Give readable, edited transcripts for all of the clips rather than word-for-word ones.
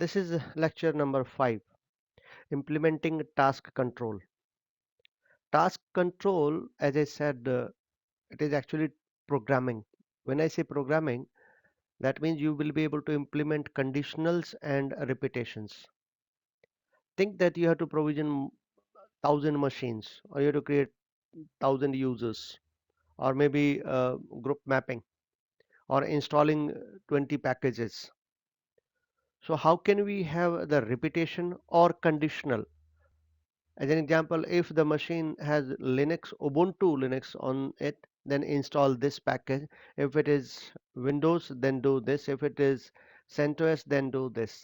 This is lecture number 5, implementing task control. Task control, as I said, it is actually programming. When I say programming, that means you will be able to implement conditionals and repetitions. Think that you have to provision 1,000 machines, or you have to create 1,000 users, or maybe group mapping, or installing 20 packages. So how can we have the repetition or conditional? As an example, if the machine has Linux, Ubuntu Linux on it, then install this package. If it is Windows, then do this. If it is CentOS, then do this.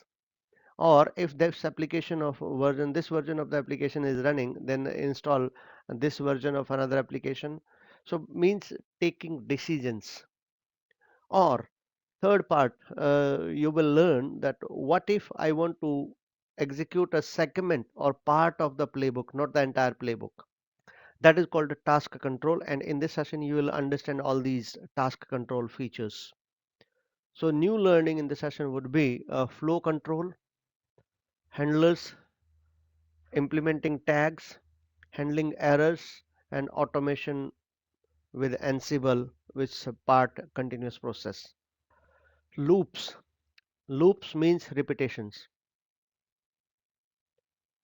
Or if this application of version, this version of the application is running, then install this version of another application. So means taking decisions. Or third part, you will learn that what if I want to execute a segment or part of the playbook, not the entire playbook. That is called a task control, and in this session you will understand all these task control features. So new learning in this session would be flow control, handlers, implementing tags, handling errors, and automation with Ansible, which is a part continuous process. Loops. Loops means repetitions.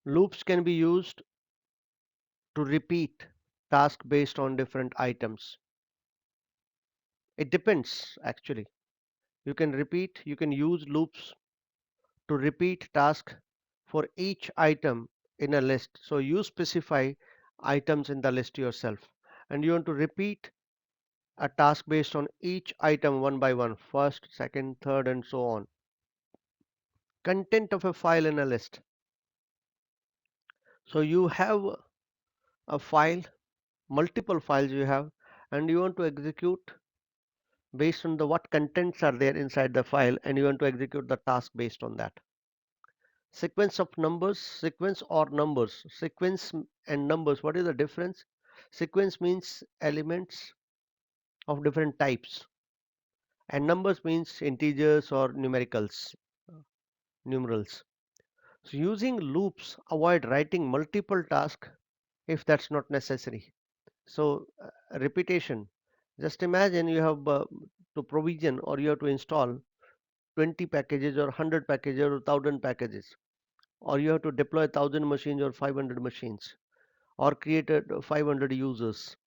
Loops can be used to repeat tasks based on different items. It depends actually. You can use loops to repeat task for each item in a list. So you specify items in the list yourself, and you want to repeat a task based on each item one by one, first, second, third, and so on. Content of a file in a list. So you have a file, multiple files you have, and you want to execute based on the what contents are there inside the file, and you want to execute the task based on that. Sequence of numbers, sequence or numbers. Sequence and numbers, what is the difference? Sequence means elements of different types, and numbers means integers or numerals. So using loops avoid writing multiple tasks if that's not necessary. So repetition. Just imagine you have to provision, or you have to install 20 packages or 100 packages or 1,000 packages, or you have to deploy 1,000 machines or 500 machines, or create 500 users.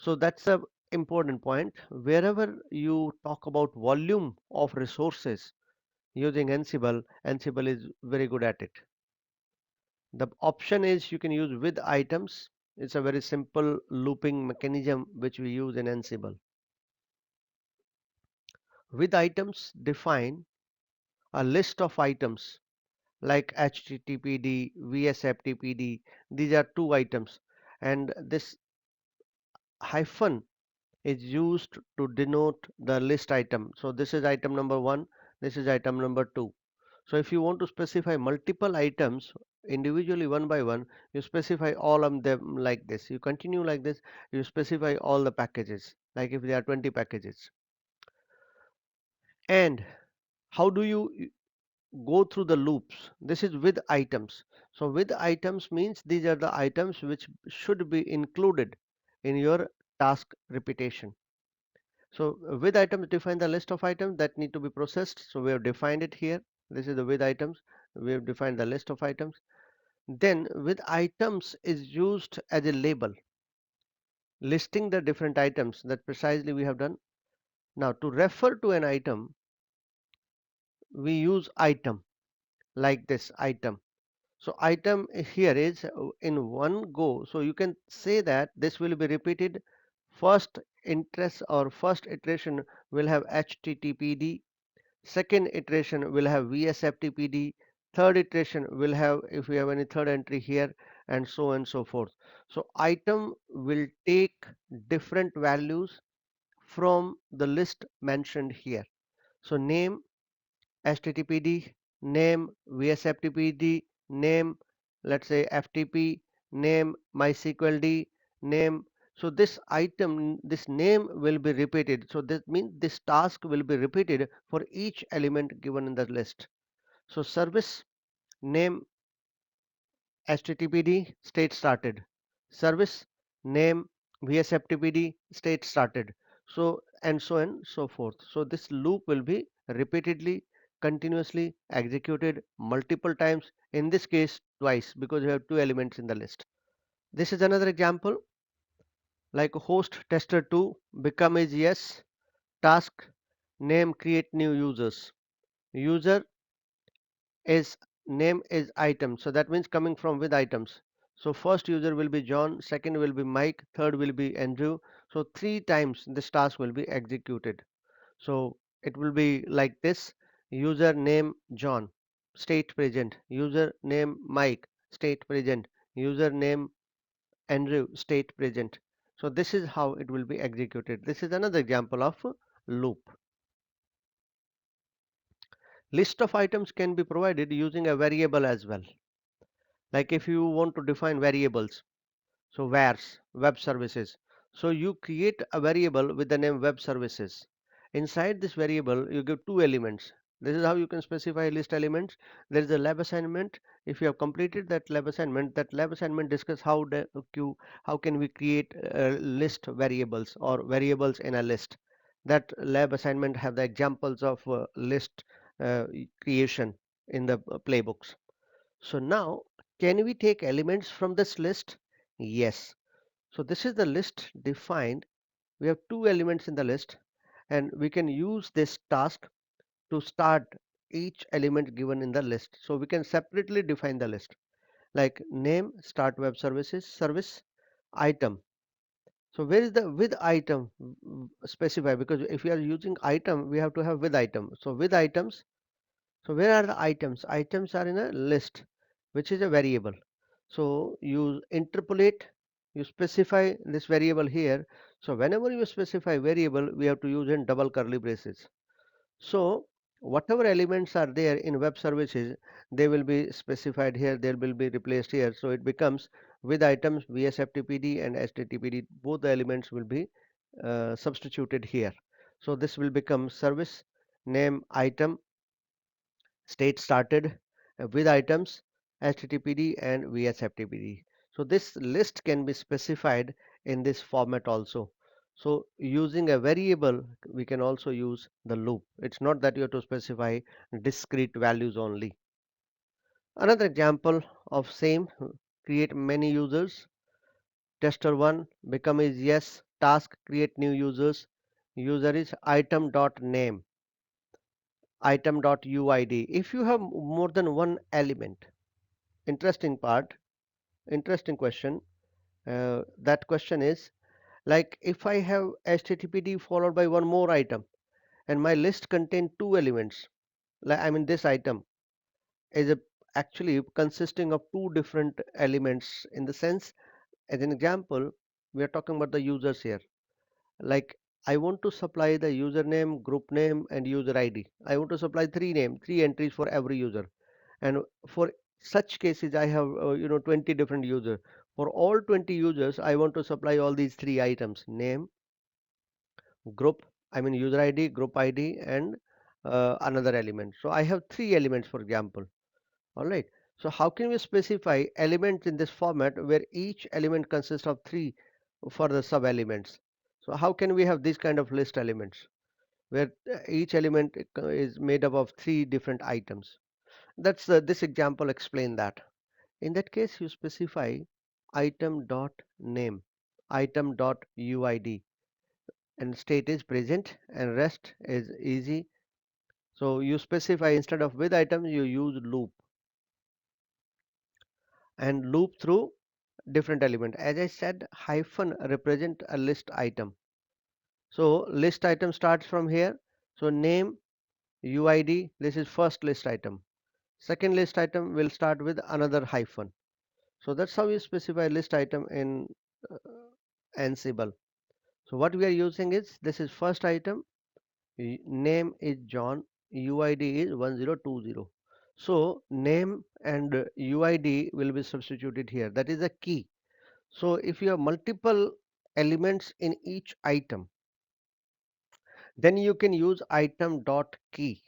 So that's a important point. Wherever you talk about volume of resources using Ansible, Ansible is very good at it. The option is you can use with items. It's a very simple looping mechanism which we use in Ansible. With items define a list of items like HTTPD, VSFTPD. These are two items, and this hyphen is used to denote the list item. So this is item number 1, this is item number 2. So if you want to specify multiple items individually one by one, you specify all of them like this. You continue like this, you specify all the packages, like if there are 20 packages. And how do you go through the loops? This is with items. So with items means these are the items which should be included in your task repetition. So with items define the list of items that need to be processed. So we have defined it here. This is the with items. We have defined the list of items. Then with items is used as a label, listing the different items that precisely we have done. Now to refer to an item, we use item like this item. So item here is in one go. So you can say that this will be repeated. First interest or first iteration will have HTTPD. Second iteration will have VSFTPD. Third iteration will have, if we have any third entry here, and so on and so forth. So item will take different values from the list mentioned here. So name HTTPD, name VSFTPD, name let's say FTP, name MySQLD, name. So this item, this name will be repeated. So that means this task will be repeated for each element given in the list. So service name HTTPD state started. Service name VSFTPD state started. So and so on so forth. So this loop will be repeatedly, continuously executed multiple times. In this case, twice because you have two elements in the list. This is another example like host tester 2 become is yes, task name create new users. User is name is item, so that means coming from with items. So first user will be John, second will be Mike, third will be Andrew. So three times this task will be executed. So it will be like this: user name John, state present; user name Mike, state present; user name Andrew, state present. So this is how it will be executed. This is another example of loop. List of items can be provided using a variable as well. Like if you want to define variables, so where's web services, so you create a variable with the name web services. Inside this variable you give two elements. This is how you can specify list elements. There is a lab assignment. If you have completed that lab assignment, discuss how can we create list variables or variables in a list. That lab assignment have the examples of list creation in the playbooks. So now, can we take elements from this list? Yes. So this is the list defined. We have two elements in the list, and we can use this task to start each element given in the list. So we can separately define the list like name, start web services, service, item. So where is the with item specify? Because if we are using item, we have to have with item. So with items. So where are the items? Items are in a list, which is a variable. So you interpolate, you specify this variable here. So whenever you specify variable, we have to use in double curly braces. So whatever elements are there in web services, they will be specified here, they will be replaced here. So it becomes with items VSFTPD and HTTPD, both the elements will be substituted here. So this will become service name item state started with items HTTPD and VSFTPD. So this list can be specified in this format also. So using a variable, we can also use the loop. It's not that you have to specify discrete values only. Another example of same, create many users. Tester 1 become is yes, task create new users. User is item dot name, item dot uid. If you have more than one element, interesting part, interesting question. That question is like if I have httpd followed by one more item and my list contain two elements, like I mean this item is actually consisting of two different elements. In the sense, as an example, we are talking about the users here. Like I want to supply the username, group name, and user ID. I want to supply three entries for every user. And for such cases, I have 20 different users. For all 20 users, I want to supply all these three items: name, group, I mean user ID, group ID, and another element. So I have three elements, for example. All right. So how can we specify elements in this format where each element consists of three for the sub elements? So how can we have this kind of list elements where each element is made up of three different items? That's this example explain that. In that case, you specify item dot name, item dot uid, and state is present and rest is easy. So you specify instead of with item, you use loop and loop through different element. As I said, hyphen represent a list item. So list item starts from here. So name, uid, this is first list item. Second list item will start with another hyphen. So that's how you specify list item in uh, Ansible. So what we are using is this is first item, name is John, UID is 1020. So name and UID will be substituted here. That is a key. So if you have multiple elements in each item, then you can use item dot key.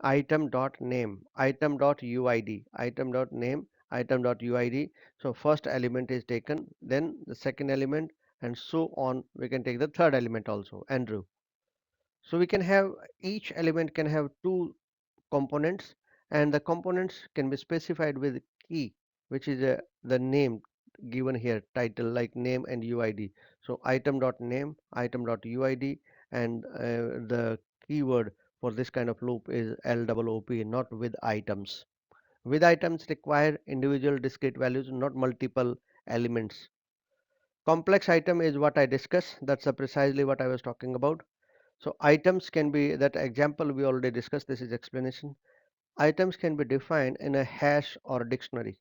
item dot name, item dot uid, item dot name, item dot uid. So first element is taken, then the second element, and so on. We can take the third element also, Andrew. So we can have, each element can have two components, and the components can be specified with key, which is the name given here, title like name and uid. So item dot name, item dot uid, and the keyword for this kind of loop is LOOP, not with items. With items require individual discrete values, not multiple elements. Complex item is what I discussed. That's precisely what I was talking about. So items can be, that example we already discussed, this is explanation. Items can be defined in a hash or dictionary,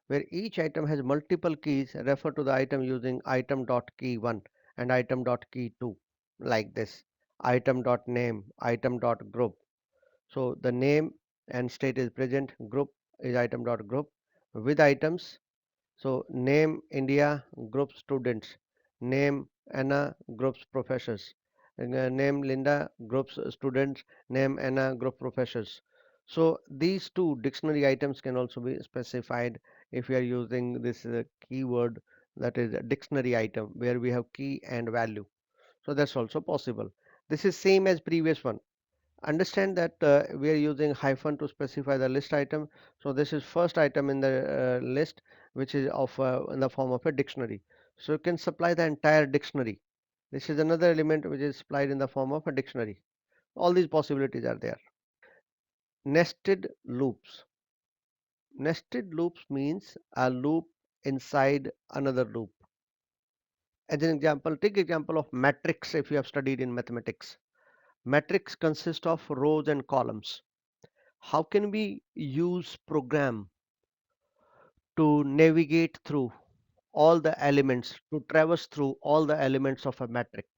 where each item has multiple keys. Refer to the item using item.key1 and item.key2, like this. Item.name, item.group. So the name and state is present, group is item.group. With items, so name India, group students, name Anna, groups professors, and, name Linda, groups students, name Anna, group professors. So these two dictionary items can also be specified if we are using this keyword, that is a dictionary item where we have key and value. So that's also possible. This is same as previous one. Understand that we are using hyphen to specify the list item. So this is first item in the list, which is of in the form of a dictionary. So you can supply the entire dictionary. This is another element which is supplied in the form of a dictionary. All these possibilities are there. Nested loops. Nested loops means a loop inside another loop. As an example, take example of matrix. If you have studied in mathematics, matrix consists of rows and columns. How can we use program to navigate through all the elements, to traverse through all the elements of a matrix?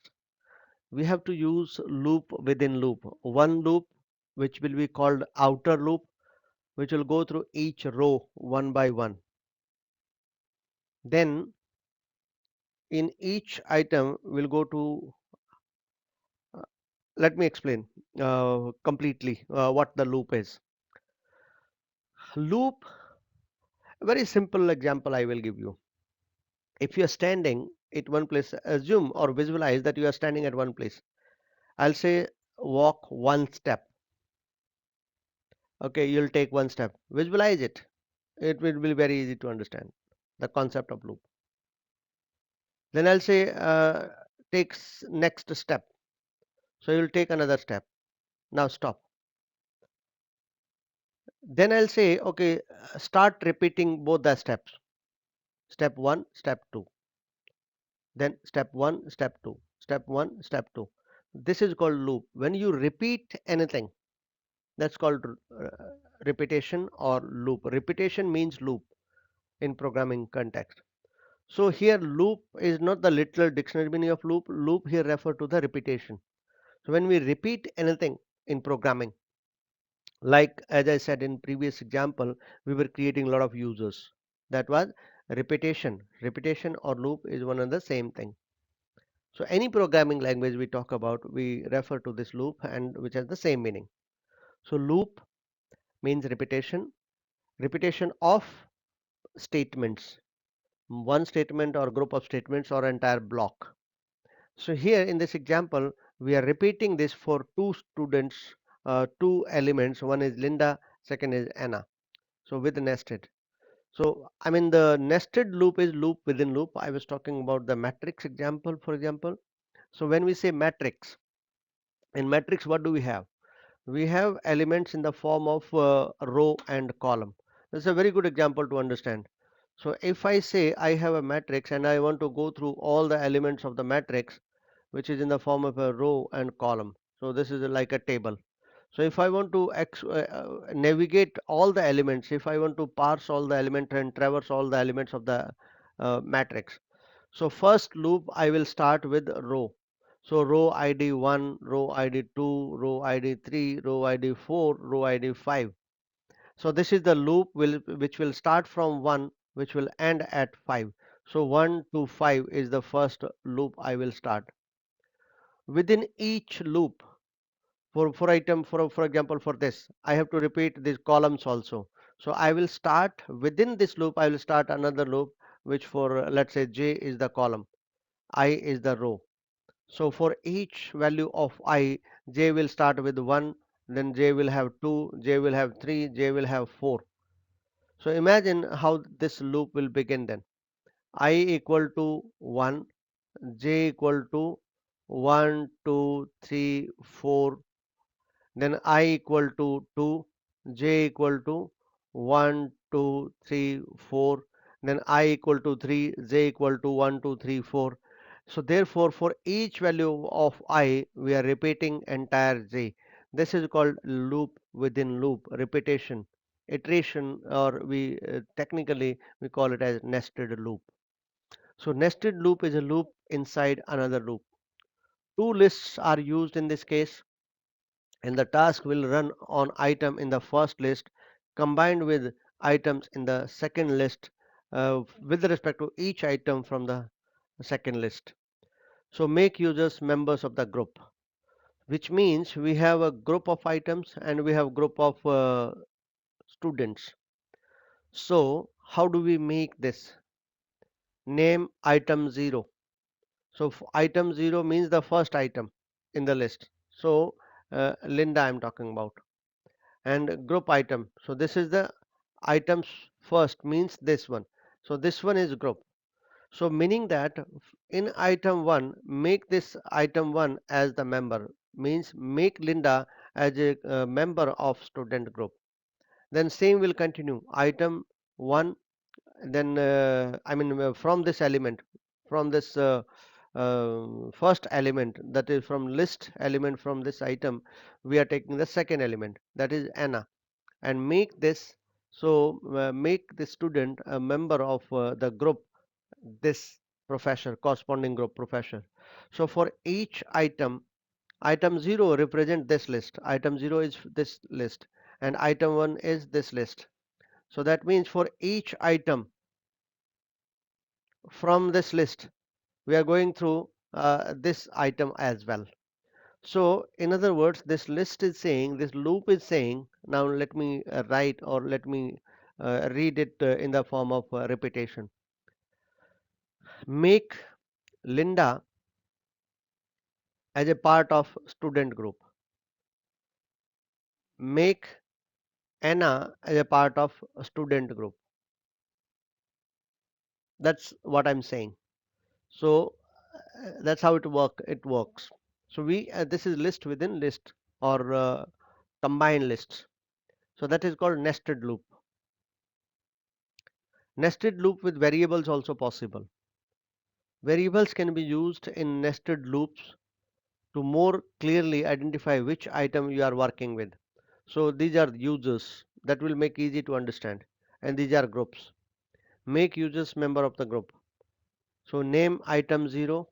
We have to use loop within loop. One loop which will be called outer loop, which will go through each row one by one. Then in each item we'll go to, uh, let me explain completely what the loop is. Loop, very simple example I will give you. If you are standing at one place, assume or visualize that you are standing at one place. I'll say walk one step. Okay, you'll take one step. Visualize it. It will be very easy to understand the concept of loop. Then I'll say take next step. So you'll take another step. Now stop. Then I'll say, okay, start repeating both the steps. Step one, step two. Then step one, step two. Step one, step two. This is called loop. When you repeat anything, that's called repetition or loop. Repetition means loop in programming context. So here loop is not the literal dictionary meaning of loop. Loop here refer to the repetition. So when we repeat anything in programming, like as I said in previous example, we were creating a lot of users. That was repetition. Repetition or loop is one and the same thing. So any programming language we talk about, we refer to this loop and which has the same meaning. So loop means repetition, repetition of statements, one statement or group of statements or entire block. So here in this example, we are repeating this for two students, two elements. One is Linda, second is Anna. So with nested. So I mean the nested loop is loop within loop. I was talking about the matrix example, for example. So when we say matrix, in matrix, what do we have? We have elements in the form of row and column. That's a very good example to understand. So if I say I have a matrix and I want to go through all the elements of the matrix, which is in the form of a row and column. So this is like a table. So if I want to navigate all the elements, if I want to parse all the elements and traverse all the elements of the matrix, so first loop I will start with row. So row ID 1, row ID 2, row ID 3, row ID 4, row ID 5. So this is the loop which will start from 1, which will end at 5. So 1 to 5 is the first loop I will start. Within each loop, For item, for example, for this, I have to repeat these columns also. So I will start within this loop, I will start another loop, which for let's say j is the column, I is the row. So for each value of I, j will start with 1, then j will have 2, j will have 3, j will have 4. So imagine how this loop will begin then. I equal to 1, j equal to 1, 2, 3, 4, then I equal to 2, j equal to 1, 2, 3, 4, then I equal to 3, j equal to 1, 2, 3, 4. So therefore, for each value of I, we are repeating entire j. This is called loop within loop, repetition, iteration, or we technically we call it as nested loop. So nested loop is a loop inside another loop. Two lists are used in this case, and the task will run on item in the first list combined with items in the second list with respect to each item from the second list. So make users members of the group, which means we have a group of items and we have group of students. So how do we make this? Name item 0. So item 0 means the first item in the list. So Linda I'm talking about. And group item, so this is the items first means this one, so this one is group. So meaning that in item 1, make this item 1 as the member, means make Linda as a member of student group. Then same will continue, item 1, then from this element, from this first element, that is from list element, from this item we are taking the second element, that is Anna, and make this, so make the student a member of the group, this professor, corresponding group professor. So for each item, item 0 represent this list, item 0 is this list, and item 1 is this list. So that means for each item from this list we are going through this item as well. So in other words, this list is saying, this loop is saying, now let me write, or let me read it in the form of repetition. Make Linda as a part of student group. Make Anna as a part of a student group. That's what I'm saying. So that's how it works. So we this is list within list, or combined lists. So that is called nested loop. Nested loop with variables also possible. Variables can be used in nested loops to more clearly identify which item you are working with. So these are users, that will make easy to understand, and these are groups. Make users member of the group. So name item 0.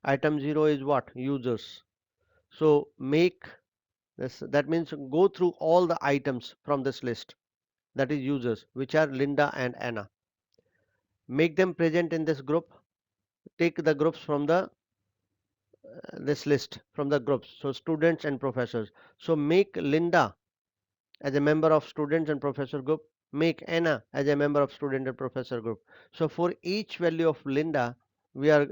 Item 0 is what? Users. So make this, that means go through all the items from this list, that is users, which are Linda and Anna. Make them present in this group. Take the groups from the this list from the groups, so students and professors. So make Linda as a member of students and professor group, make Anna as a member of student and professor group. So for each value of Linda, we are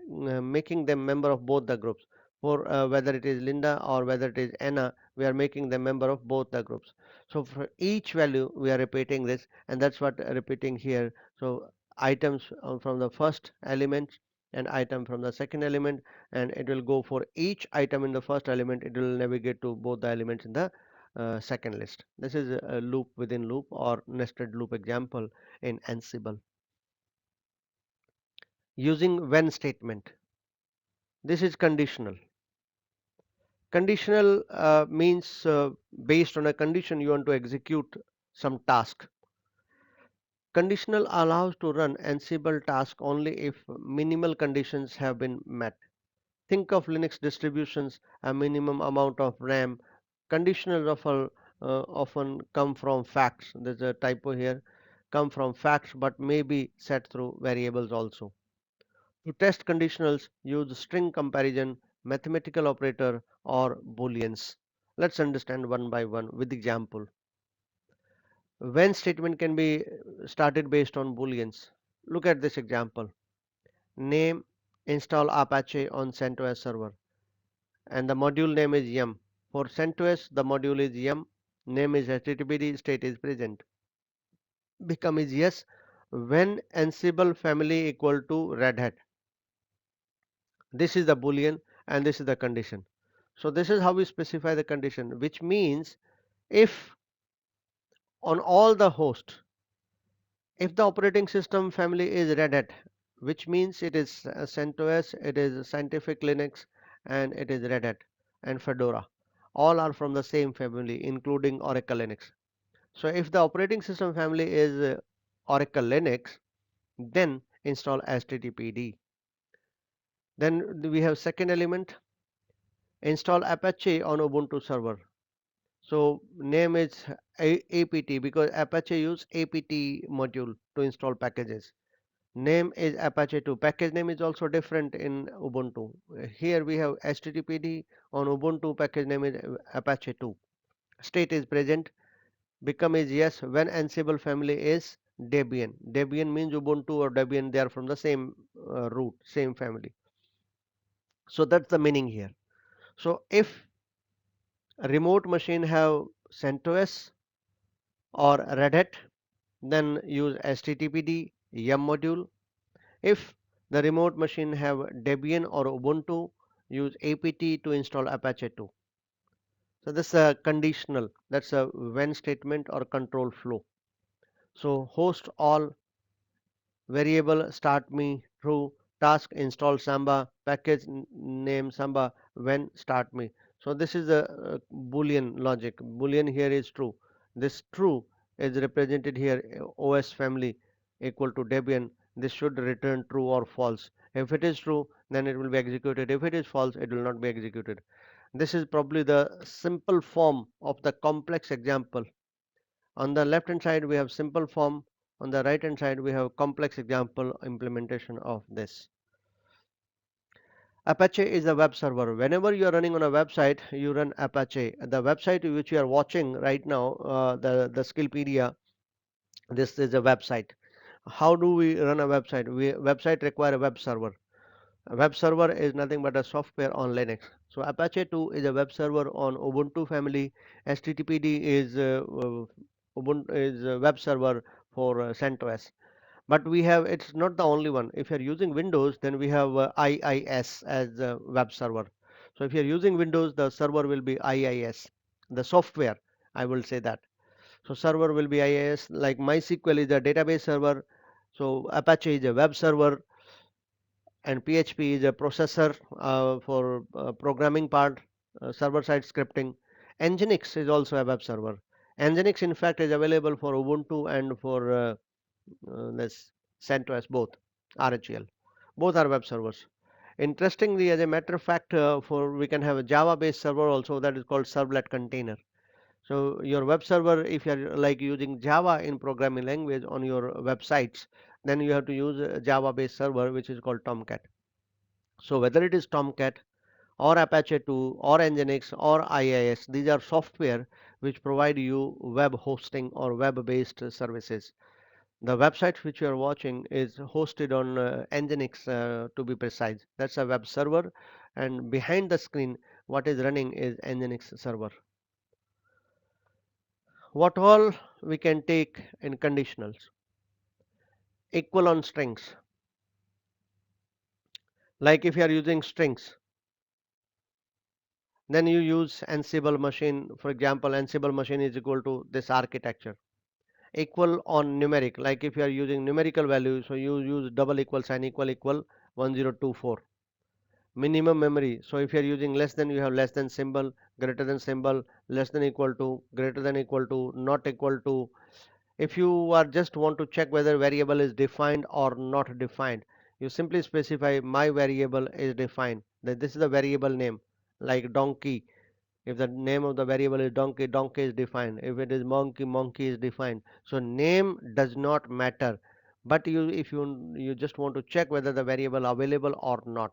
making them member of both the groups. For whether it is Linda or whether it is Anna, we are making them member of both the groups. So for each value, we are repeating this, and that's what repeating here. So items from the first element and item from the second element, and it will go for each item in the first element, it will navigate to both the elements in the second list. This is a loop within loop or nested loop example in Ansible. Using when statement. This is conditional. Conditional means based on a condition you want to execute some task. Conditional allows to run Ansible task only if minimal conditions have been met. Think of Linux distributions, a minimum amount of RAM. Conditionals often come from facts. There's a typo here. Come from facts, but may be set through variables also. To test conditionals, use string comparison, mathematical operator, or booleans. Let's understand one by one with example. When statement can be started based on booleans. Look at this example. Name install Apache on CentOS server, and the module name is yum. For CentOS, the module is yum, name is httpd, state is present. Become is yes when Ansible family equal to Red Hat. This is the boolean and this is the condition. So this is how we specify the condition, which means if on all the hosts, if the operating system family is Red Hat, which means it is CentOS, it is Scientific Linux, and it is Red Hat and Fedora. All are from the same family, including Oracle Linux. So if the operating system family is Oracle Linux, then install HTTPD. Then we have second element, install Apache on Ubuntu server. So name is apt because Apache use apt module to install packages. Name is Apache 2. Package name is also different in Ubuntu. Here we have HTTPD on Ubuntu, package name is Apache 2. State is present. Become is yes when Ansible family is Debian. Debian means Ubuntu or Debian, they are from the same root, same family. So that's the meaning here. So if a remote machine have CentOS or Red Hat, then use HTTPD yum module. If the remote machine have Debian or Ubuntu, use apt to install Apache 2. So this is a conditional. That's a when statement or control flow. So host all variable start me true, task install Samba, package name Samba when start me. So this is a boolean logic. Boolean here is true. This true is represented here OS family equal to Debian. This should return true or false. If it is true, then it will be executed. If it is false, it will not be executed. This is probably the simple form of the complex example. On the left hand side we have simple form, on the right hand side we have complex example implementation of this. Apache is a web server. Whenever you are running on a website, you run Apache. The website which you are watching right now, the Skillpedia, this is a website. How do we run a website? Website require a web server. A web server is nothing but a software on Linux. So Apache 2 is a web server on Ubuntu family. HTTPD is Ubuntu is a web server for CentOS. But we have, it's not the only one. If you're using Windows, then we have IIS as a web server. So if you're using Windows, the server will be IIS, the software, I will say that. So server will be IIS, like MySQL is a database server. So Apache is a web server, and PHP is a processor for programming part, server-side scripting. Nginx is also a web server. Nginx, in fact, is available for Ubuntu and for this CentOS, both RHEL. Both are web servers. Interestingly, as a matter of fact, for we can have a Java-based server also that is called servlet container. So your web server, if you are like using Java in programming language on your websites, then you have to use a Java-based server which is called Tomcat. So whether it is Tomcat or Apache 2 or Nginx or IIS, these are software which provide you web hosting or web-based services. The website which you are watching is hosted on Nginx to be precise. That's a web server, and behind the screen, what is running is Nginx server. What all we can take in conditionals? Equal on strings. Like if you are using strings, then you use Ansible machine. For example, Ansible machine is equal to this architecture. Equal on numeric, like if you are using numerical value, so you use double equal sign, equal 1024. Minimum memory, so if you are using less than, you have less than symbol, greater than symbol, less than equal to, greater than equal to, not equal to. If you are just want to check whether variable is defined or not defined, you simply specify my variable is defined, that this is the variable name, like donkey. If the name of the variable is donkey, donkey is defined. If it is monkey, monkey is defined. So name does not matter. But you, if you just want to check whether the variable available or not.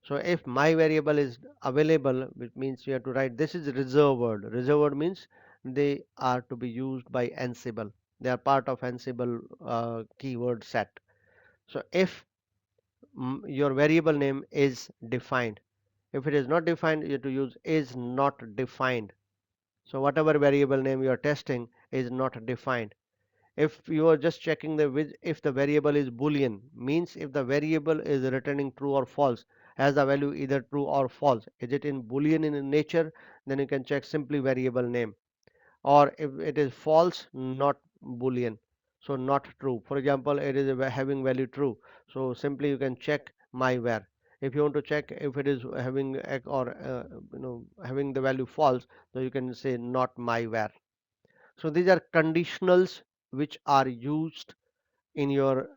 So if my variable is available, which means you have to write this is reserved word. Reserved word means they are to be used by Ansible. They are part of Ansible keyword set. So if your variable name is defined, if it is not defined, you have to use is not defined. So whatever variable name you are testing is not defined. If you are just checking if the variable is boolean, means if the variable is returning true or false, has the value either true or false, is it in boolean in nature, then you can check simply variable name. Or if it is false, not boolean, so not true. For example, it is having value true, so simply you can check my var. If you want to check if it is having or having the value false, so you can say not my var. So these are conditionals which are used in your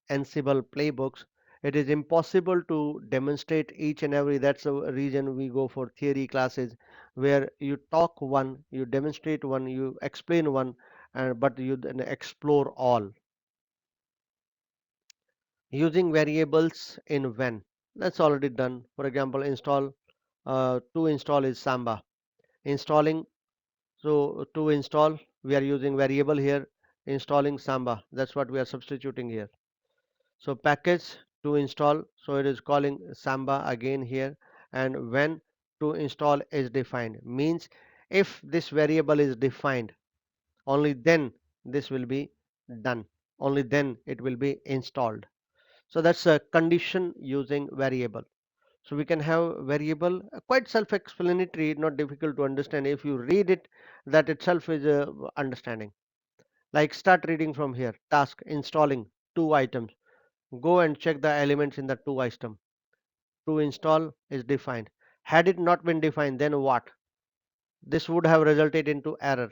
Ansible playbooks. It is impossible to demonstrate each and every. That's the reason we go for theory classes where you talk one, you demonstrate one, you explain one, but you then explore all. Using variables in when. That's already done. For example, to install is Samba. Installing, so to install, we are using variable here. Installing Samba. That's what we are substituting here. So package to install, so it is calling Samba again here, and when to install is defined, means if this variable is defined, only then this will be done, only then it will be installed. So that's a condition using variable. So we can have variable, quite self-explanatory, not difficult to understand. If you read it, that itself is understanding. Like start reading from here. Task installing two items. Go and check the elements in the to item. To install is defined. Had it not been defined, then what? This would have resulted into error.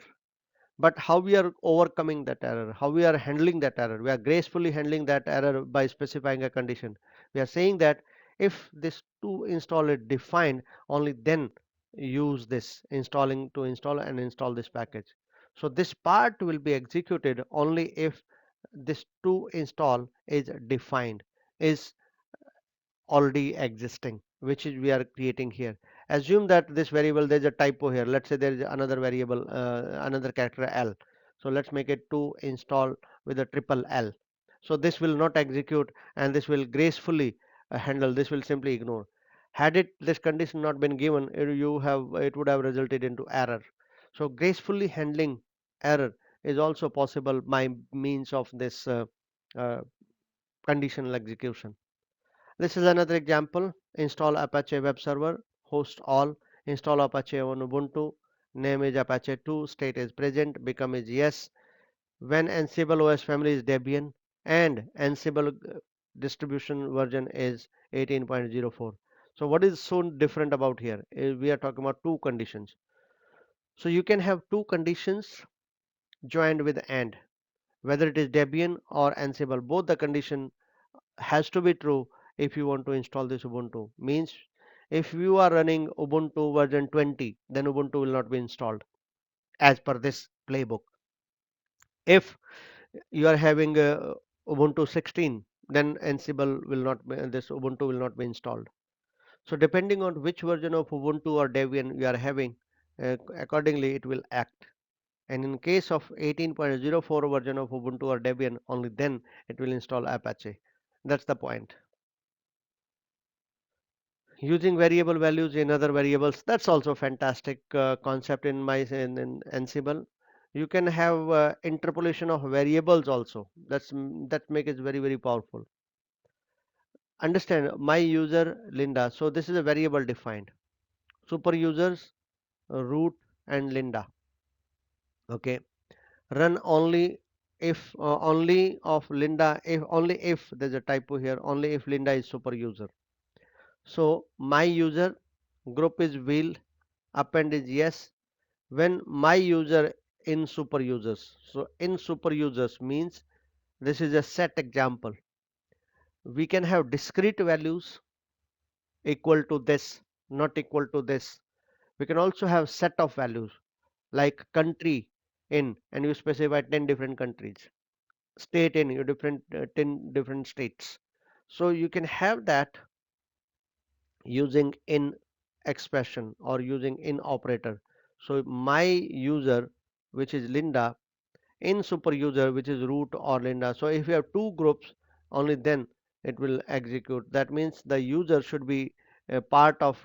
But how we are overcoming that error, how we are handling that error, we are gracefully handling that error by specifying a condition. We are saying that if this to install is defined, only then use this installing to install and install this package. So this part will be executed only if this to install is defined, is already existing, which is we are creating here. Assume that this variable, there's a typo here. Let's say there is another variable, another character L. So let's make it to install with a triple L. So this will not execute, and this will gracefully handle. This will simply ignore. Had it this condition not been given, it would have resulted into error. So gracefully handling error is also possible by means of this uh, conditional execution. This is another example. Install Apache Web Server, host all, install Apache on Ubuntu, name is Apache 2, state is present, become is yes. When Ansible OS family is Debian and Ansible distribution version is 18.04. So what is so different about here? We are talking about two conditions. So you can have two conditions joined with and, whether it is Debian or Ansible, both the condition has to be true if you want to install this Ubuntu. Means if you are running Ubuntu version 20, then Ubuntu will not be installed as per this playbook. If you are having Ubuntu 16, then Ansible will not be, this Ubuntu will not be installed. So depending on which version of Ubuntu or Debian you are having, accordingly it will act. And in case of 18.04 version of Ubuntu or Debian, only then it will install Apache. That's the point. Using variable values in other variables, that's also fantastic concept in Ansible. You can have interpolation of variables also. That make it very powerful. Understand my user Linda. So this is a variable defined. Super users root and Linda. Okay. Run only if only of Linda, if only if there's a typo here, only if Linda is super user. So my user group is wheel, append is yes. When my user in super users, so in super users means this is a set example. We can have discrete values equal to this, not equal to this. We can also have set of values like country in, and you specify 10 different countries, state in, you different 10 different states. So you can have that using in expression or using in operator. So my user, which is Linda, in super user, which is root or Linda. So if you have two groups, only then it will execute. That means the user should be a part of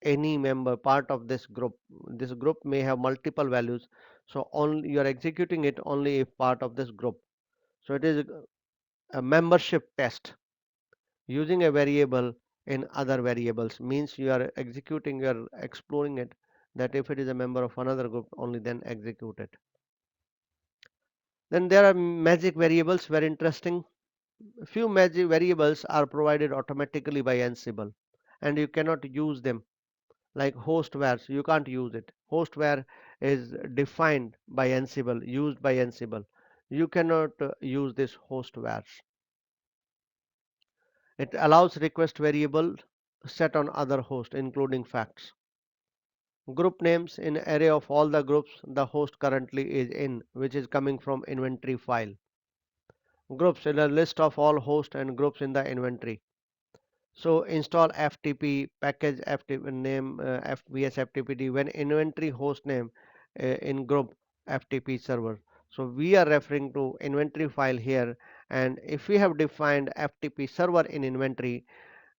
any member, part of this group. This group may have multiple values, so only you are executing it only if part of this group. So it is a membership test. Using a variable in other variables means you are executing, you are exploring it, that if it is a member of another group, only then execute it. Then there are magic variables, very interesting. Few magic variables are provided automatically by Ansible and you cannot use them, like host vars. You can't use it. Host var is defined by Ansible, used by Ansible. You cannot use this host vars. It allows request variable set on other host, including facts. Group names in array of all the groups the host currently is in, which is coming from inventory file. Groups in a list of all hosts and groups in the inventory. So install FTP package FTP name vs FTPD when inventory host name in group FTP server. So we are referring to inventory file here, and if we have defined FTP server in inventory,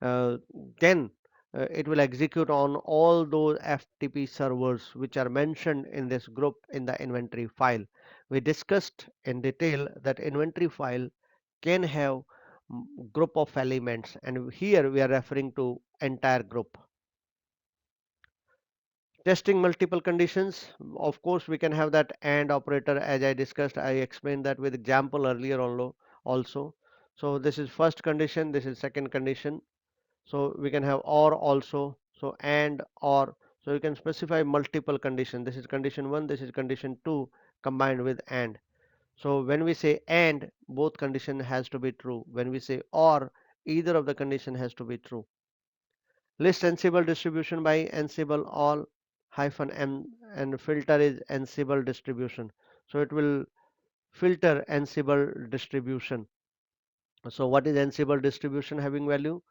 uh, then it will execute on all those FTP servers which are mentioned in this group in the inventory file. We discussed in detail that inventory file can have group of elements, and here we are referring to entire group. Testing multiple conditions, of course we can have that AND operator, as I discussed. I explained that with example earlier also. So this is first condition, this is second condition. So we can have or also, so and or, so you can specify multiple condition. This is condition 1, this is condition 2 combined with and. So when we say and, both condition has to be true. When we say or, either of the condition has to be true. List Ansible distribution by Ansible all hyphen m, and filter is Ansible distribution. So it will filter Ansible distribution. So what is Ansible distribution having value?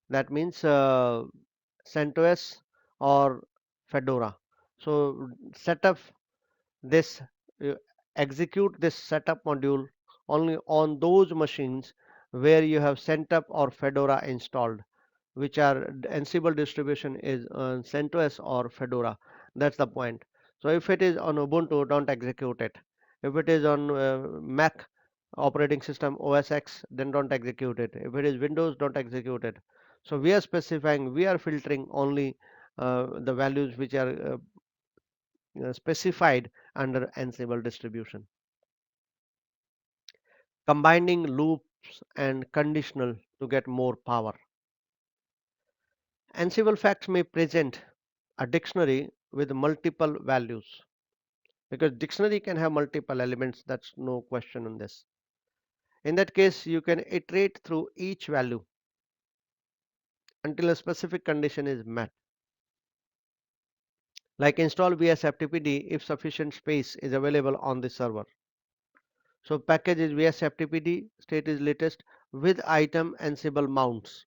That means CentOS or Fedora. So setup this, uh, execute this setup module only on those machines where you have CentOS or Fedora installed, which are Ansible distribution is on CentOS or Fedora. That's the point. So if it is on Ubuntu, don't execute it. If it is on Mac operating system OS X, then don't execute it. If it is Windows, don't execute it. So we are specifying, we are filtering only the values which are specified under Ansible distribution. Combining loops and conditional to get more power. Ansible facts may present a dictionary with multiple values, because dictionary can have multiple elements. That's no question on this. In that case, you can iterate through each value until a specific condition is met. Like install vsftpd if sufficient space is available on the server. So package is vsftpd, state is latest, with item Ansible mounts.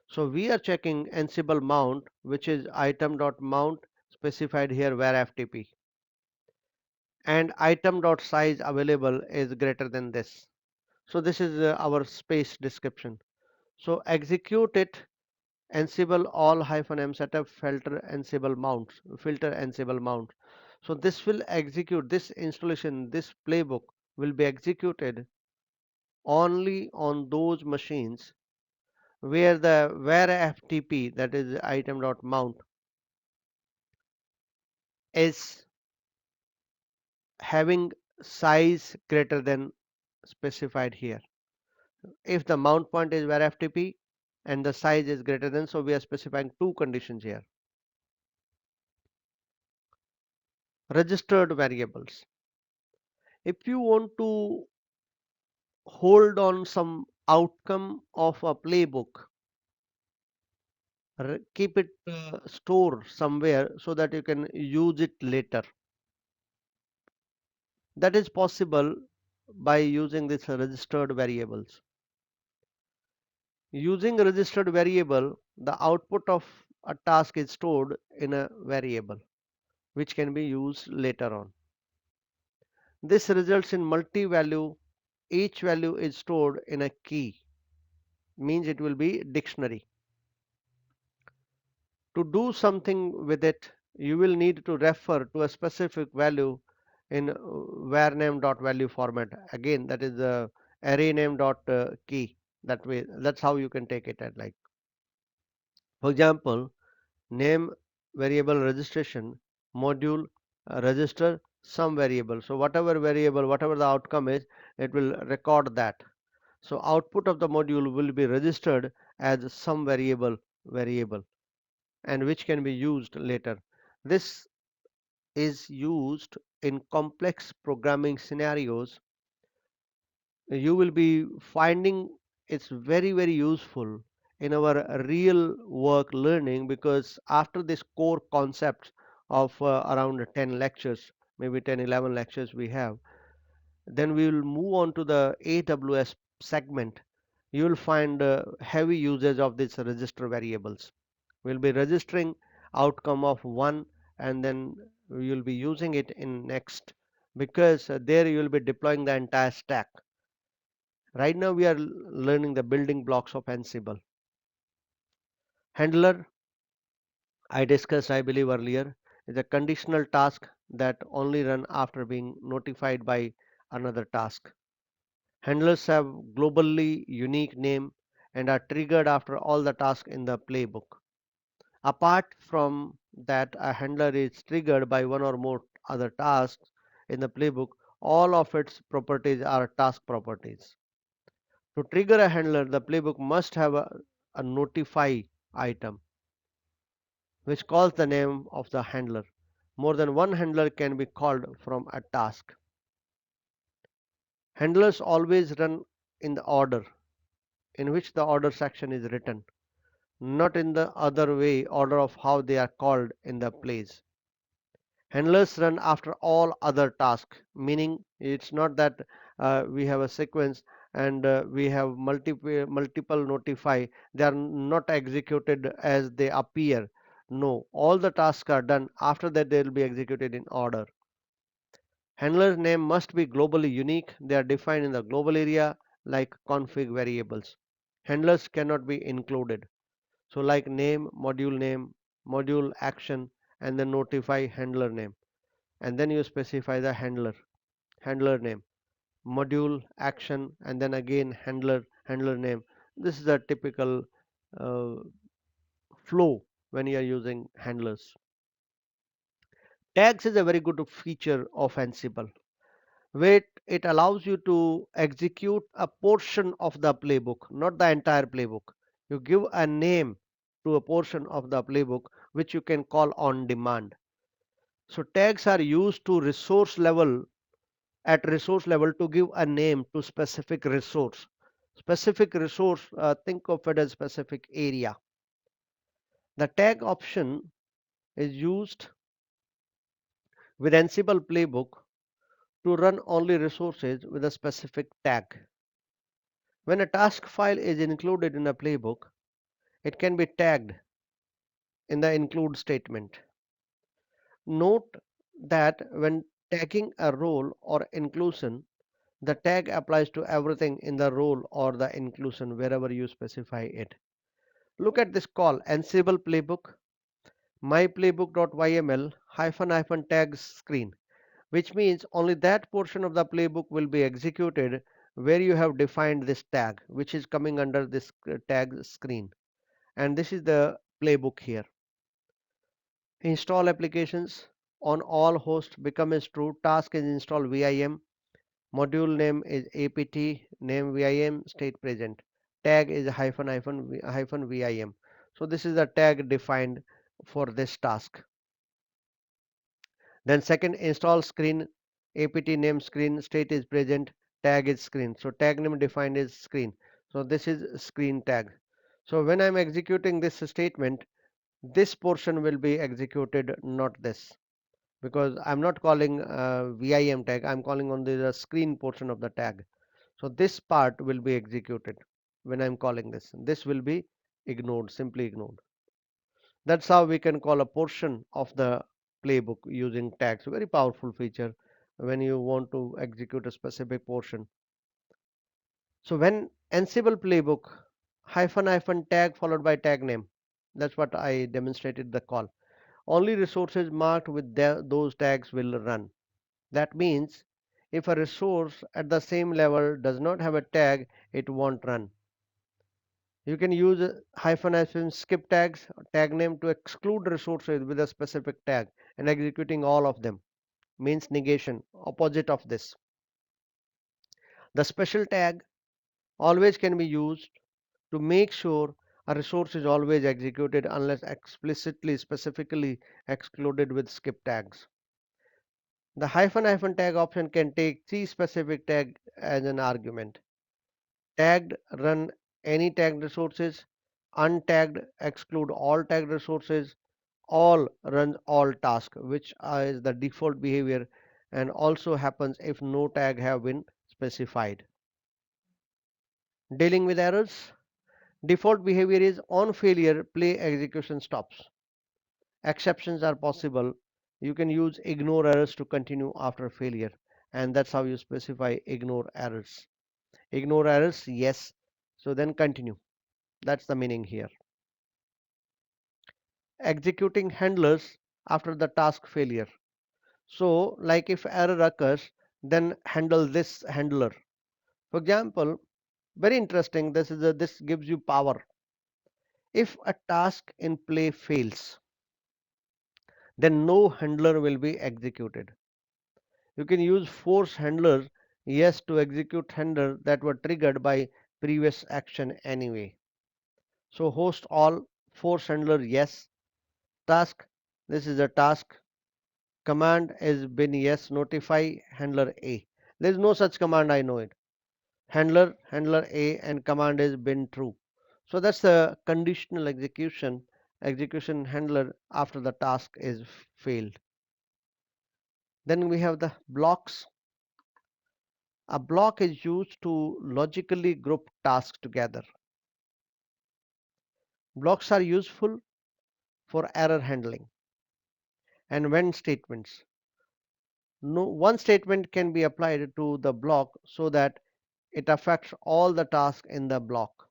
So we are checking Ansible mount, which is item.mount specified here where ftp, and item.size available is greater than this. So this is our space description. So execute it Ansible all hyphen m setup filter Ansible mounts, filter Ansible mount. So this will execute, this installation, this playbook will be executed only on those machines where the where ftp, that is item.mount, is having size greater than specified here. If the mount point is where ftp and the size is greater than, so we are specifying two conditions here. Registered variables. If you want to hold on some outcome of a playbook, keep it store somewhere so that you can use it later. That is possible by using this registered variables. Using registered variable, the output of a task is stored in a variable which can be used later on. This results in multi-value. Each value is stored in a key, means it will be dictionary. To do something with it, you will need to refer to a specific value in var_name.value format. Again, that is the array name.key. That way, that's how you can take it at, like, for example, name variable registration module register some variable. So whatever variable, whatever the outcome is, it will record that. So output of the module will be registered as some variable and which can be used later. This is used in complex programming scenarios. You will be finding it's very useful in our real work learning, because after this core concepts of around 10 lectures, maybe 10 11 lectures we have, then we will move on to the AWS segment. You will find heavy usage of these register variables. We'll be registering outcome of one, and then we will be using it in next, because there you will be deploying the entire stack. Right now we are learning the building blocks of Ansible. Handler, I discussed, I believe, earlier, is a conditional task that only run after being notified by another task. Handlers have globally unique name and are triggered after all the tasks in the playbook. Apart from that, a handler is triggered by one or more other tasks in the playbook. All of its properties are task properties. To trigger a handler, the playbook must have a notify item which calls the name of the handler. More than one handler can be called from a task. Handlers always run in the order in which the order section is written, not in the other way order of how they are called in the place. Handlers run after all other tasks, meaning it's not that we have a sequence and we have multiple notify. They are not executed as they appear. No, all the tasks are done. After that, they will be executed in order. Handler name must be globally unique. They are defined in the global area like config variables. Handlers cannot be included. So like name, module action, and then notify handler name. And then you specify the handler name, module action, and then again handler name. This is a typical uh, flow when you are using handlers. Tags is a very good feature of Ansible, where it allows you to execute a portion of the playbook, not the entire playbook. You give a name to a portion of the playbook which you can call on demand. So tags are used to resource level to give a name to specific resource. Think of it as specific area. The tag option is used with Ansible playbook to run only resources with a specific tag. When a task file is included in a playbook, it can be tagged in the include statement. Note that when tagging a role or inclusion, the tag applies to everything in the role or the inclusion wherever you specify it. Look at this call, Ansible playbook, myplaybook.yml hyphen tags screen, which means only that portion of the playbook will be executed where you have defined this tag, which is coming under this tag screen. And this is the playbook here. Install applications on all hosts becomes true. Task is install vim. Module name is apt name vim state present. Tag is hyphen vim. So this is the tag defined for this task. Then second, install screen, apt name screen, state is present, tag is screen. So tag name defined is screen. So this is screen tag. So when I'm executing this statement, this portion will be executed, not this, because I'm not calling vim tag, I'm calling on the screen portion of the tag. So this part will be executed when I'm calling this. This will be ignored, simply ignored. That's how we can call a portion of the playbook using tags. Very powerful feature when you want to execute a specific portion. So when Ansible playbook hyphen hyphen tag followed by tag name, that's what I demonstrated the call. Only resources marked with those tags will run. That means if a resource at the same level does not have a tag, it won't run. You can use hyphen hyphen skip tags, tag name to exclude resources with a specific tag, and executing all of them means negation, opposite of this. The special tag always can be used to make sure a resource is always executed unless explicitly specifically excluded with skip tags. The hyphen hyphen tag option can take three specific tags as an argument. Tagged run any tagged resources, untagged exclude all tagged resources, all runs all tasks, which is the default behavior and also happens if no tag have been specified. Dealing with errors, default behavior is on failure, play execution stops. Exceptions are possible. You can use ignore errors to continue after failure, and that's how you specify ignore errors. Ignore errors, yes. So then continue. That's the meaning here. Executing handlers after the task failure. So, like if error occurs, then handle this handler. For example, very interesting. This gives you power. If a task in play fails, then no handler will be executed. You can use force handlers, yes, to execute handlers that were triggered by previous action anyway. So host all, force handler, yes. Task, this is a task. Command is bin yes, notify handler A. There is no such command, I know it. Handler A, and command is bin true. So that's the conditional execution handler after the task is failed. Then we have the blocks. A block is used to logically group tasks together. Blocks are useful for error handling and when statements. No one statement can be applied to the block so that it affects all the tasks in the block.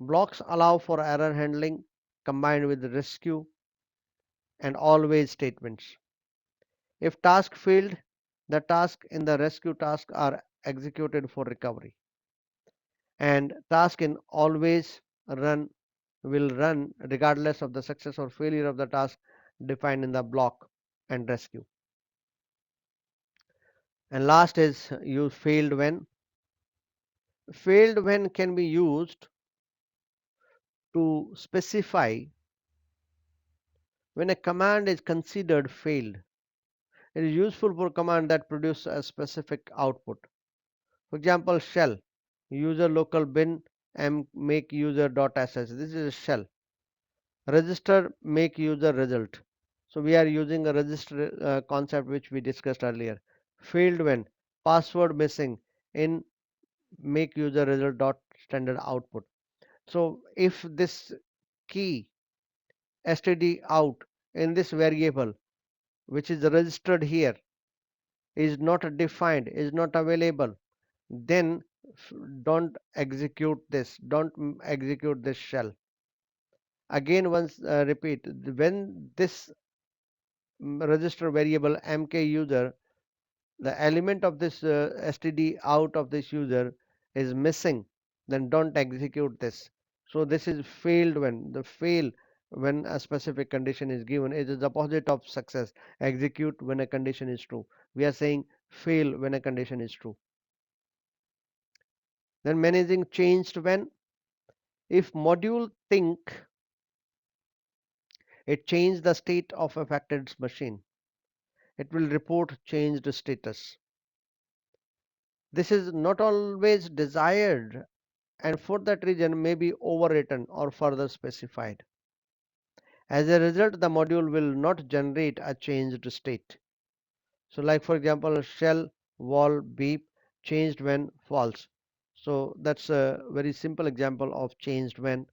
Blocks allow for error handling combined with rescue and always statements. If task failed, the task in the rescue task are executed for recovery. And task in always run will run regardless of the success or failure of the task defined in the block and rescue. And last is use failed when. Failed when can be used to specify when a command is considered failed. It is useful for command that produce a specific output. For example, shell user local bin and make user dot sh. This is a shell. Register make user result. So we are using a register concept which we discussed earlier. Failed when password missing in make user result dot standard output. So if this key std out in this variable which is registered here is not defined, is not available, then don't execute this shell. Again, once repeat, when this register variable mk user, the element of this std out of this user is missing, then don't execute this. So this is failed when. The fail when a specific condition is given, it is the opposite of success. Execute when a condition is true. We are saying fail when a condition is true. Then managing changed when. If module think it changed the state of affected machine, it will report changed status. This is not always desired and for that reason may be overwritten or further specified. As a result, the module will not generate a changed state. So like for example, shell wall beep changed when false. So that's a very simple example of changed when.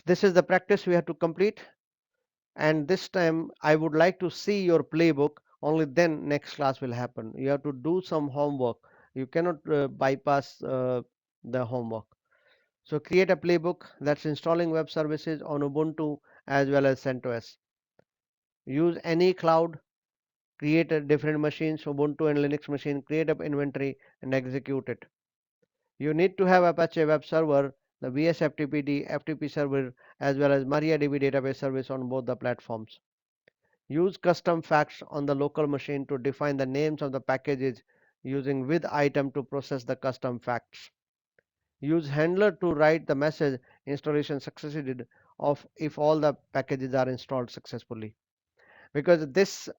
This is the practice we have to complete, and this time I would like to see your playbook. Only then next class will happen. You have to do some homework. You cannot bypass the homework. So create a playbook that's installing web services on Ubuntu as well as CentOS. Use any cloud, create a different machines, Ubuntu and Linux machine, create an inventory and execute it. You need to have Apache web server, the VSFTPD, FTP server, as well as MariaDB database service on both the platforms. Use custom facts on the local machine to define the names of the packages using with item to process the custom facts. Use handler to write the message installation succeeded of if all the packages are installed successfully. Because this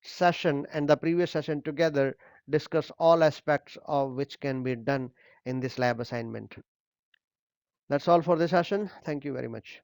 session and the previous session together discuss all aspects of which can be done in this lab assignment. That's all for this session. Thank you very much.